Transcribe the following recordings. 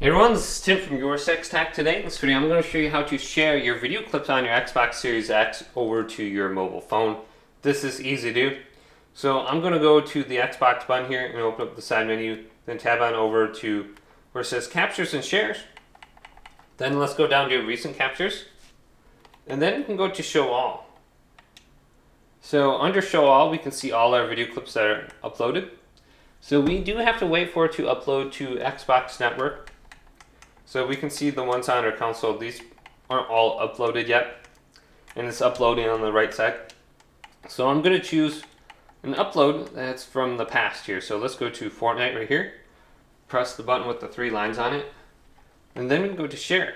Hey everyone, this is Tim from YourSixTech. Today in this video I'm going to show you how to share your video clips on your Xbox Series X over to your mobile phone. This is easy to do. So I'm going to go to the Xbox button here and open up the side menu, then tab on over to where it says Captures and Shares. Then let's go down to Recent Captures, and then we can go to Show All. So under Show All we can see all our video clips that are uploaded. So we do have to wait for it to upload to Xbox Network. So we can see the ones on our console. These aren't all uploaded yet, and it's uploading on the right side. So I'm going to choose an upload that's from the past here. So let's go to Fortnite right here. Press the button with the 3 lines on it, and then we can go to Share.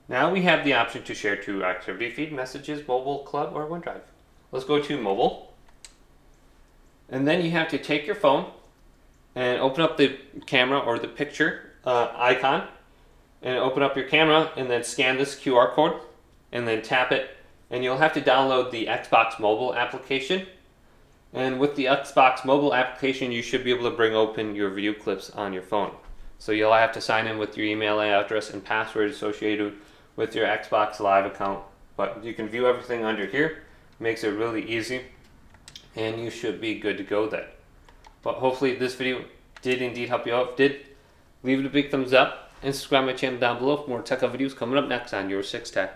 Now we have the option to share to Activity Feed, Messages, Mobile, Club, or OneDrive. Let's go to Mobile, and then you have to take your phone and open up the camera or the picture icon, and open up your camera and then scan this QR code and then tap it, and you'll have to download the Xbox mobile application. And with the Xbox mobile application you should be able to bring open your video clips on your phone. So you'll have to sign in with your email address and password associated with your Xbox Live account, but you can view everything under here. Makes it really easy, and you should be good to go there. But hopefully this video did indeed help you out. If it did, leave it a big thumbs up and subscribe to my channel down below for more tech videos coming up next on YourSixTech.